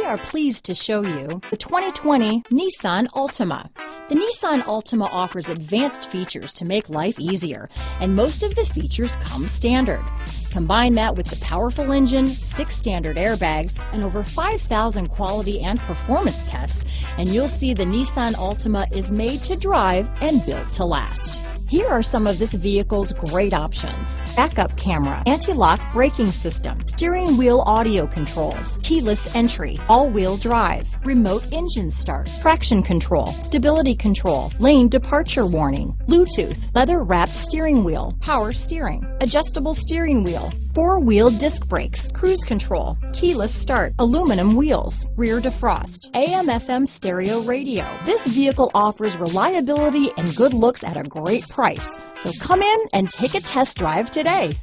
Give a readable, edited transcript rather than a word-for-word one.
are pleased to show you the 2020 Nissan Altima. The Nissan Altima offers advanced features to make life easier, and most of the features come standard. Combine that with the powerful engine, 6 standard airbags, and over 5,000 quality and performance tests, and you'll see the Nissan Altima is made to drive and built to last. Here are some of this vehicle's great options: backup camera, anti-lock braking system, steering wheel audio controls, keyless entry, all-wheel drive, remote engine start, traction control, stability control, lane departure warning, Bluetooth, leather-wrapped steering wheel, power steering, adjustable steering wheel, 4-wheel disc brakes, cruise control, keyless start, aluminum wheels, rear defrost, AM/FM stereo radio. This vehicle offers reliability and good looks at a great price. So come in and take a test drive today.